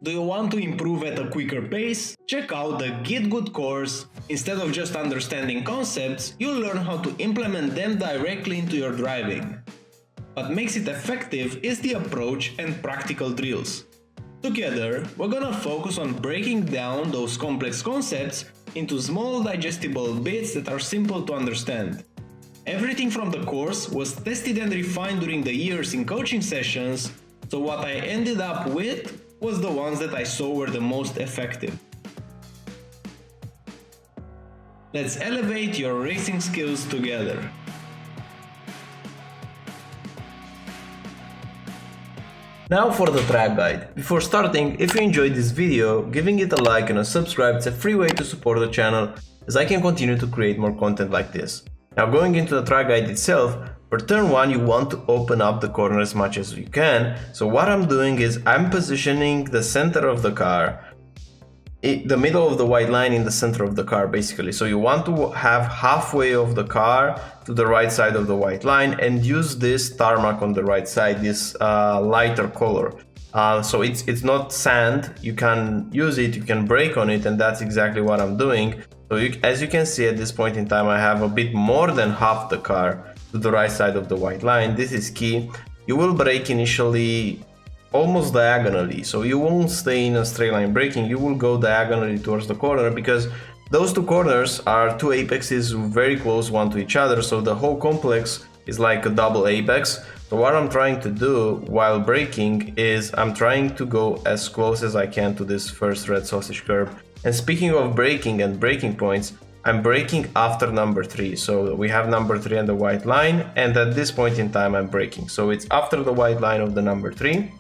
Do you want to improve at a quicker pace? Check out the GitGud Course. Instead of just understanding concepts, you'll learn how to implement them directly into your driving. What makes it effective is the approach and practical drills. Together, we're gonna focus on breaking down those complex concepts into small digestible bits that are simple to understand. Everything from the course was tested and refined during the years in coaching sessions, so what I ended up with was the ones that I saw were the most effective. Let's elevate your racing skills together. Now for the track guide. Before starting, if you enjoyed this video, giving it a like and a subscribe is a free way to support the channel, as I can continue to create more content like this. Now going into the track guide itself, for turn 1 you want to open up the corner as much as you can, so what I'm doing is I'm positioning the center of the car, the middle of the white line in the center of the car basically. So you want to have halfway of the car to the right side of the white line and use this tarmac on the right side, this lighter color. So it's not sand, you can use it, you can brake on it, and that's exactly what I'm doing. So as you can see at this point in time, I have a bit more than half the car to the right side of the white line. This is key. You will brake initially almost diagonally, so you won't stay in a straight line braking, you will go diagonally towards the corner, because those two corners are two apexes very close one to each other, so the whole complex is like a double apex. So what I'm trying to do while braking is I'm trying to go as close as I can to this first red sausage curb. And speaking of braking and braking points, I'm braking after number 3. So we have number 3 and the white line, and at this point in time I'm braking. So it's after the white line of the number 3.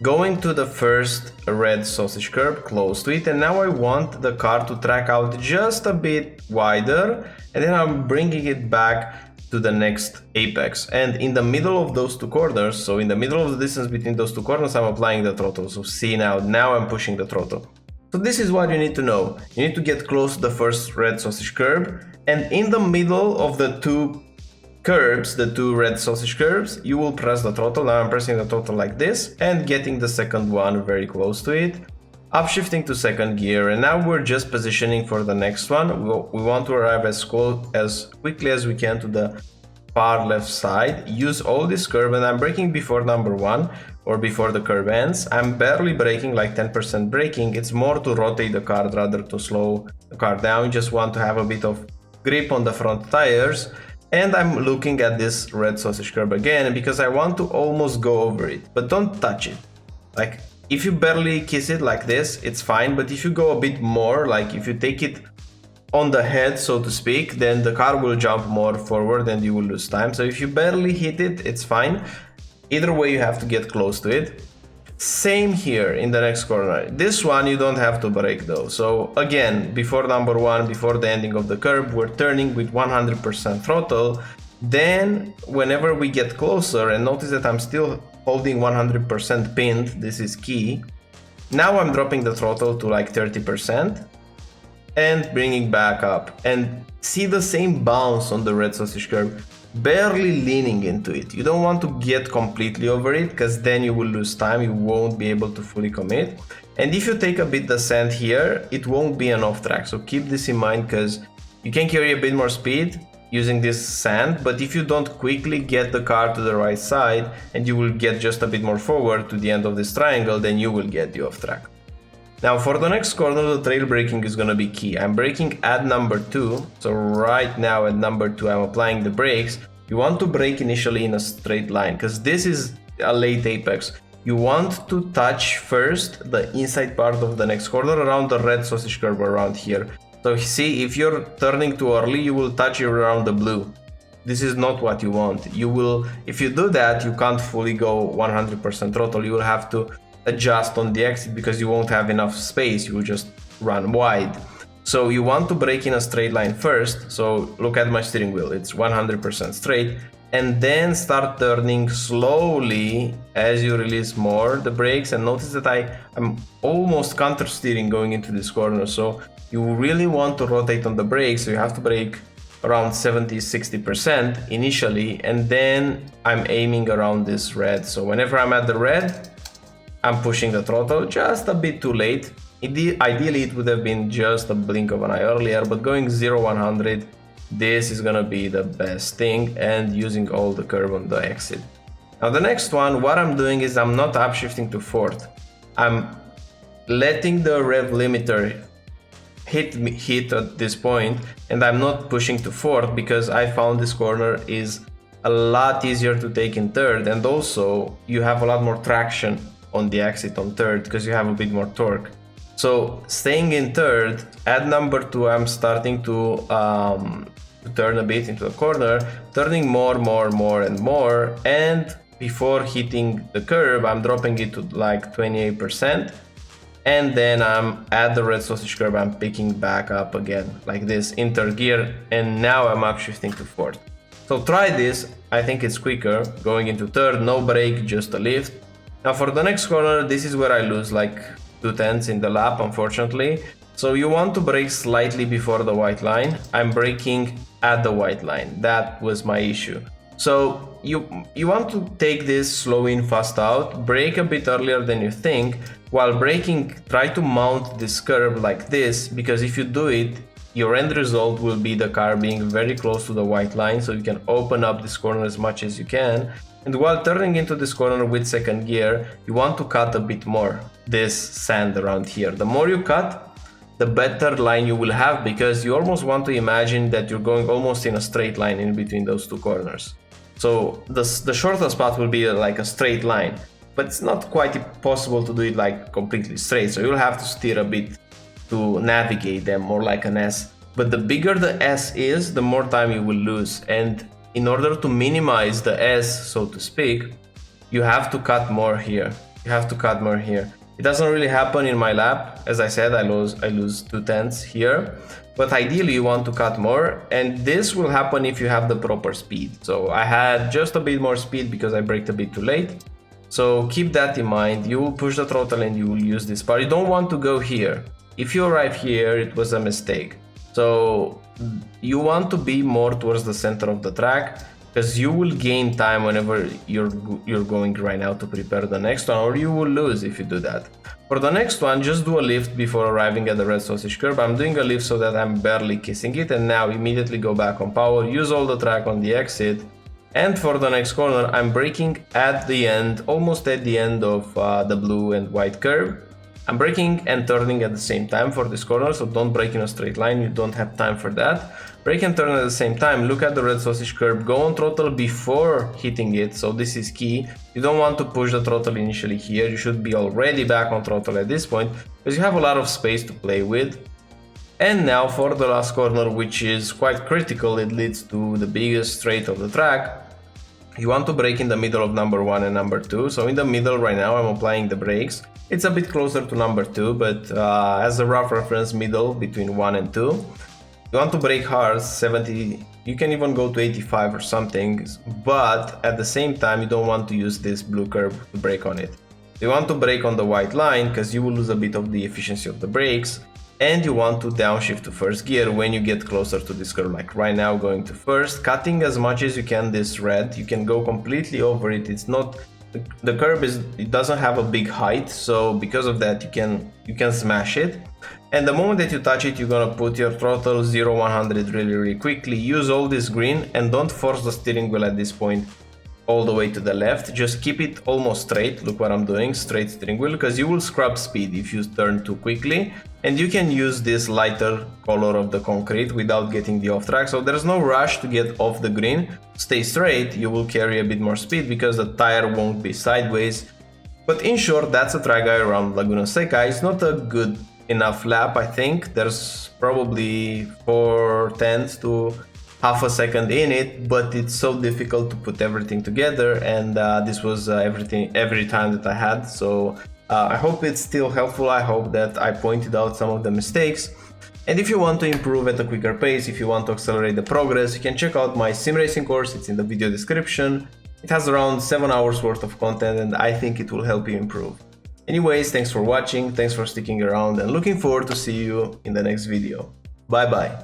Going to the first red sausage curb, close to it, and now I want the car to track out just a bit wider, and then I'm bringing it back to the next apex. And in the middle of those two corners, so in the middle of the distance between those two corners, I'm applying the throttle. So see now I'm pushing the throttle. So this is what you need to know. You need to get close to the first red sausage curb, and in the middle of the two curbs, the two red sausage curbs, you will press the throttle. Now I'm pressing the throttle like this and getting the second one very close to it, upshifting to second gear, and now we're just positioning for the next one. We want to arrive as quickly as we can to the far left side, use all this curb, and I'm braking before number 1 or before the curb ends. I'm barely braking, like 10% braking. It's more to rotate the car rather to slow the car down. You just want to have a bit of grip on the front tires. And I'm looking at this red sausage curb again because I want to almost go over it, but don't touch it. Like if you barely kiss it like this, it's fine, but if you go a bit more, like if you take it on the head, so to speak, then the car will jump more forward and you will lose time. So if you barely hit it, it's fine. Either way, you have to get close to it. Same here in the next corner. This one you don't have to brake though. So again, before number 1, before the ending of the curb, we're turning with 100% throttle. Then whenever we get closer, and notice that I'm still holding 100% pinned, this is key. Now I'm dropping the throttle to like 30% and bringing back up, and see the same bounce on the red sausage curb, barely leaning into it. You don't want to get completely over it because then you will lose time, you won't be able to fully commit. And if you take a bit descent here, it won't be an off track, so keep this in mind, because you can carry a bit more speed using this sand, but if you don't quickly get the car to the right side and you will get just a bit more forward to the end of this triangle, then you will get the off track. Now for the next corner, the trail braking is gonna be key. I'm braking at number 2, so right now at number 2 I'm applying the brakes. You want to brake initially in a straight line, because this is a late apex. You want to touch first the inside part of the next corner around the red sausage curb around here. So see, if you're turning too early, you will touch it around the blue. This is not what you want. You will, if you do that, you can't fully go 100% throttle. You will have to adjust on the exit because you won't have enough space, you will just run wide. So you want to brake in a straight line first. So look at my steering wheel, it's 100% straight, and then start turning slowly as you release more the brakes. And notice that I'm almost counter steering going into this corner, so you really want to rotate on the brakes, so you have to brake around 70-60% initially, and then I'm aiming around this red. So whenever I'm at the red, I'm pushing the throttle just a bit too late. Ideally it would have been just a blink of an eye earlier, but going 0-100, this is gonna be the best thing, and using all the curve on the exit. Now the next one, what I'm doing is I'm not upshifting to fourth. I'm letting the rev limiter hit at this point, and I'm not pushing to fourth because I found this corner is a lot easier to take in third, and also you have a lot more traction on the exit on third because you have a bit more torque. So staying in third, at number 2 I'm starting to turn a bit into the corner, turning more and more, and before hitting the curb I'm dropping it to like 28%, and then I'm at the red sausage curb, I'm picking back up again like this in third gear, and now I'm upshifting to fourth. So try this, I think it's quicker, going into third, no brake, just a lift. Now for the next corner, this is where I lose like 2/10 in the lap, unfortunately. So you want to brake slightly before the white line. I'm braking at the white line, that was my issue. So you want to take this slow in, fast out, brake a bit earlier than you think. While braking, try to mount this curve like this, because if you do it, your end result will be the car being very close to the white line, so you can open up this corner as much as you can. And while turning into this corner with second gear, you want to cut a bit more this sand around here. The more you cut, the better line you will have, because you almost want to imagine that you're going almost in a straight line in between those two corners. So the shortest path will be like a straight line, but it's not quite possible to do it like completely straight. So you'll have to steer a bit to navigate them, more like an S. But the bigger the S is, the more time you will lose. And in order to minimize the S, so to speak, you have to cut more here. You have to cut more here. It doesn't really happen in my lap. As I said, I lose 2/10 here. But ideally you want to cut more, and this will happen if you have the proper speed. So I had just a bit more speed because I braked a bit too late. So keep that in mind. You will push the throttle and you will use this part. You don't want to go here. If you arrive here, it was a mistake. So you want to be more towards the center of the track, because you will gain time whenever you're going right now to prepare the next one, or you will lose if you do that. For the next one, just do a lift before arriving at the red sausage curb. I'm doing a lift so that I'm barely kissing it, and now immediately go back on power, use all the track on the exit. And for the next corner, I'm braking at the end, almost at the end of the blue and white curve. I'm braking and turning at the same time for this corner, so don't brake in a straight line, you don't have time for that. Brake and turn at the same time, look at the red sausage curb, go on throttle before hitting it, so this is key. You don't want to push the throttle initially here, you should be already back on throttle at this point, because you have a lot of space to play with. And now for the last corner, which is quite critical, it leads to the biggest straight of the track. You want to brake in the middle of number 1 and number 2, so in the middle right now I'm applying the brakes. It's a bit closer to number 2, but as a rough reference, middle between 1 and 2. You want to brake hard, 70, you can even go to 85 or something, but at the same time you don't want to use this blue curve to brake on it. You want to brake on the white line because you will lose a bit of the efficiency of the brakes, and you want to downshift to first gear when you get closer to this curve, like right now going to first, cutting as much as you can this red. You can go completely over it. It's not, the curb it doesn't have a big height, so because of that you can smash it. And the moment that you touch it, you're gonna put your throttle 0-100 really quickly. Use all this green and don't force the steering wheel at this point all the way to the left. Just keep it almost straight. Look what I'm doing, straight steering wheel, because you will scrap speed if you turn too quickly. And you can use this lighter color of the concrete without getting the off track. So there's no rush to get off the green. Stay straight, you will carry a bit more speed because the tire won't be sideways. But in short, that's a track guide around Laguna Seca. It's not a good enough lap, I think. There's probably 4/10 to half a second in it, but it's so difficult to put everything together, and this was every time that I had. So I hope it's still helpful. I hope that I pointed out some of the mistakes. And if you want to improve at a quicker pace, if you want to accelerate the progress, you can check out my sim racing course. It's in the video description. It has around 7 hours worth of content, and I think it will help you improve. Anyways, thanks for watching, thanks for sticking around, and looking forward to see you in the next video. Bye bye.